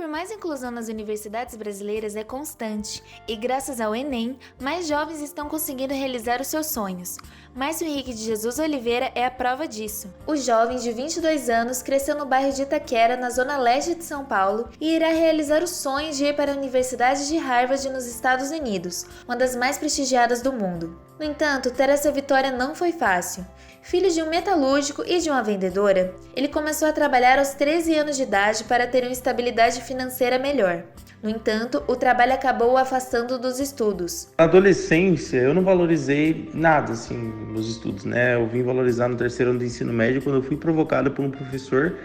por mais inclusão nas universidades brasileiras é constante e, graças ao Enem, mais jovens estão conseguindo realizar os seus sonhos. Márcio Henrique de Jesus Oliveira é a prova disso. O jovem de 22 anos cresceu no bairro de Itaquera, na zona leste de São Paulo, e irá realizar o sonho de ir para a Universidade de Harvard nos Estados Unidos, uma das mais prestigiadas do mundo. No entanto, ter essa vitória não foi fácil. Filho de um metalúrgico e de uma vendedora, ele começou a trabalhar aos 13 anos de idade para ter uma estabilidade financeira melhor. No entanto, o trabalho acabou o afastando dos estudos. Na adolescência, eu não valorizei nada assim nos estudos, né? Eu vim valorizar no terceiro ano do ensino médio quando eu fui provocado por um professor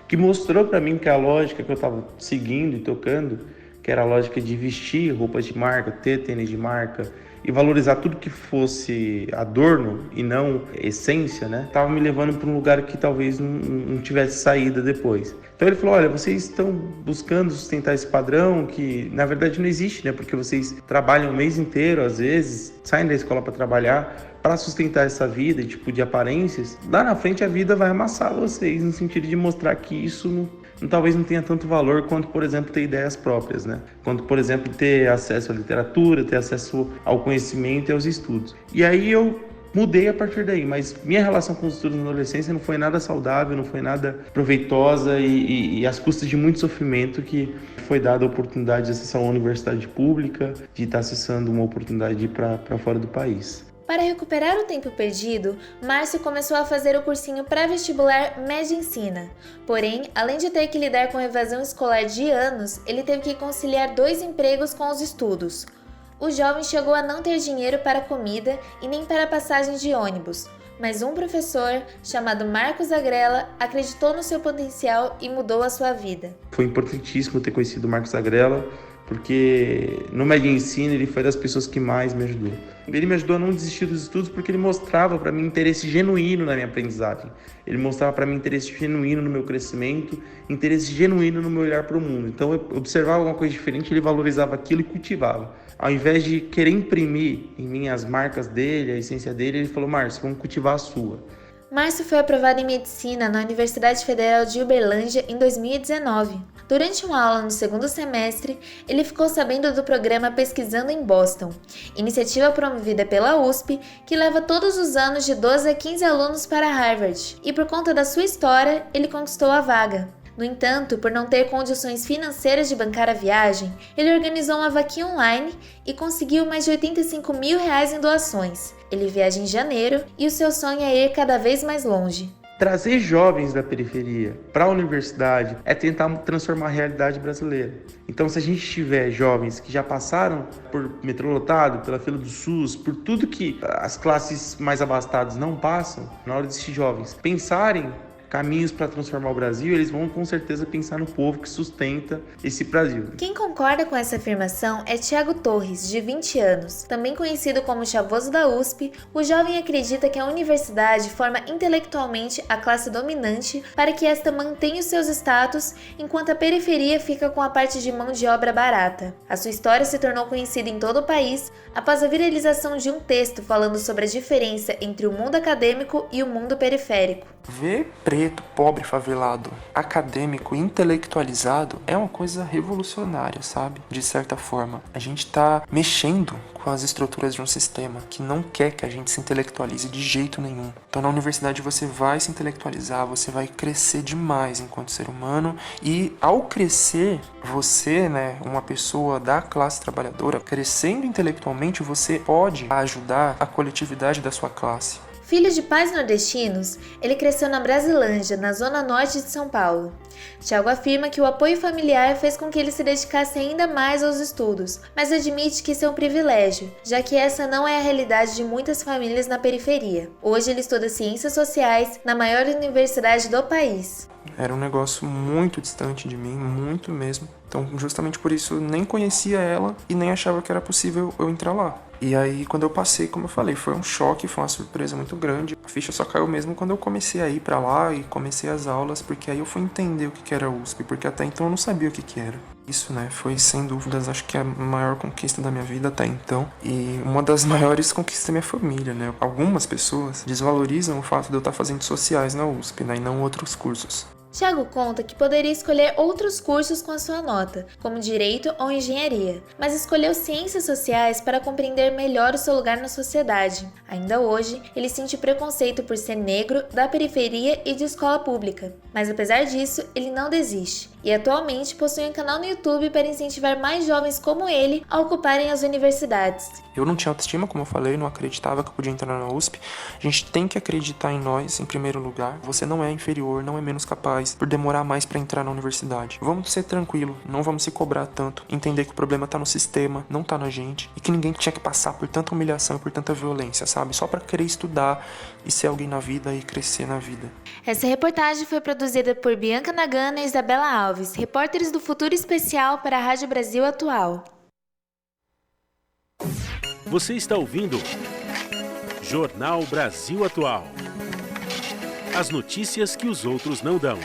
que mostrou para mim que a lógica que eu estava seguindo e tocando, que era a lógica de vestir roupas de marca, ter tênis de marca e valorizar tudo que fosse adorno e não essência, né? Tava me levando para um lugar que talvez não tivesse saída depois. Então ele falou, olha, vocês estão buscando sustentar esse padrão que na verdade não existe, né? Porque vocês trabalham o mês inteiro, às vezes, saem da escola para trabalhar, para sustentar essa vida, tipo, de aparências. Lá na frente a vida vai amassar vocês, no sentido de mostrar que isso talvez não tenha tanto valor quanto, por exemplo, ter ideias próprias, né? Quanto, por exemplo, ter acesso à literatura, ter acesso ao conhecimento e aos estudos. E aí eu mudei a partir daí, mas minha relação com os estudos na adolescência não foi nada saudável, não foi nada proveitosa e às custas de muito sofrimento que foi dada a oportunidade de acessar uma universidade pública, de estar acessando uma oportunidade de ir para fora do país. Para recuperar o tempo perdido, Márcio começou a fazer o cursinho pré-vestibular Medicina. Porém, além de ter que lidar com a evasão escolar de anos, ele teve que conciliar 2 empregos com os estudos. O jovem chegou a não ter dinheiro para comida e nem para passagem de ônibus, mas um professor, chamado Marcos Agrella, acreditou no seu potencial e mudou a sua vida. Foi importantíssimo ter conhecido o Marcos Agrella, porque no Medicina ele foi das pessoas que mais me ajudou. Ele me ajudou a não desistir dos estudos porque ele mostrava para mim interesse genuíno na minha aprendizagem. Ele mostrava para mim interesse genuíno no meu crescimento, interesse genuíno no meu olhar para o mundo. Então eu observava alguma coisa diferente, ele valorizava aquilo e cultivava. Ao invés de querer imprimir em mim as marcas dele, a essência dele, ele falou, Márcio, vamos cultivar a sua. Márcio foi aprovado em Medicina na Universidade Federal de Uberlândia em 2019. Durante uma aula no 2º semestre, ele ficou sabendo do programa Pesquisando em Boston, iniciativa promovida pela USP que leva todos os anos de 12 a 15 alunos para Harvard, e por conta da sua história, ele conquistou a vaga. No entanto, por não ter condições financeiras de bancar a viagem, ele organizou uma vaquinha online e conseguiu mais de R$85 mil em doações. Ele viaja em janeiro e o seu sonho é ir cada vez mais longe. Trazer jovens da periferia para a universidade é tentar transformar a realidade brasileira. Então, se a gente tiver jovens que já passaram por metrô lotado, pela fila do SUS, por tudo que as classes mais abastadas não passam, na hora desses jovens pensarem caminhos para transformar o Brasil, eles vão com certeza pensar no povo que sustenta esse Brasil. Quem concorda com essa afirmação é Thiago Torres, de 20 anos. Também conhecido como Chavoso da USP, o jovem acredita que a universidade forma intelectualmente a classe dominante para que esta mantenha os seus status, enquanto a periferia fica com a parte de mão de obra barata. A sua história se tornou conhecida em todo o país após a viralização de um texto falando sobre a diferença entre o mundo acadêmico e o mundo periférico. Ver preto, pobre, favelado, acadêmico, intelectualizado é uma coisa revolucionária, sabe? De certa forma. A gente tá mexendo com as estruturas de um sistema que não quer que a gente se intelectualize de jeito nenhum. Então na universidade você vai se intelectualizar, você vai crescer demais enquanto ser humano e ao crescer, você, uma pessoa da classe trabalhadora, crescendo intelectualmente, você pode ajudar a coletividade da sua classe. Filho de pais nordestinos, ele cresceu na Brasilândia, na zona norte de São Paulo. Thiago afirma que o apoio familiar fez com que ele se dedicasse ainda mais aos estudos, mas admite que isso é um privilégio, já que essa não é a realidade de muitas famílias na periferia. Hoje ele estuda Ciências Sociais na maior universidade do país. Era um negócio muito distante de mim, muito mesmo. Então, justamente por isso, eu nem conhecia ela e nem achava que era possível eu entrar lá. E aí, quando eu passei, como eu falei, foi um choque, foi uma surpresa muito grande. A ficha só caiu mesmo quando eu comecei a ir pra lá e comecei as aulas, porque aí eu fui entender o que era USP, porque até então eu não sabia o que era. Isso, foi sem dúvidas, acho que a maior conquista da minha vida até então. E uma das maiores conquistas da minha família, Algumas pessoas desvalorizam o fato de eu estar fazendo sociais na USP, e não outros cursos. Tiago conta que poderia escolher outros cursos com a sua nota, como direito ou engenharia, mas escolheu ciências sociais para compreender melhor o seu lugar na sociedade. Ainda hoje, ele sente preconceito por ser negro, da periferia e de escola pública, mas apesar disso, ele não desiste e atualmente possui um canal no YouTube para incentivar mais jovens como ele a ocuparem as universidades. Eu não tinha autoestima, como eu falei, não acreditava que eu podia entrar na USP. A gente tem que acreditar em nós, em primeiro lugar. Você não é inferior, não é menos capaz por demorar mais para entrar na universidade. Vamos ser tranquilo, não vamos se cobrar tanto, entender que o problema tá no sistema, não tá na gente, e que ninguém tinha que passar por tanta humilhação e por tanta violência, sabe? Só para querer estudar e ser alguém na vida e crescer na vida. Essa reportagem foi produzida por Bianca Nagano e Isabela Alves, repórteres do Futuro Especial para a Rádio Brasil Atual. Você está ouvindo Jornal Brasil Atual. As notícias que os outros não dão.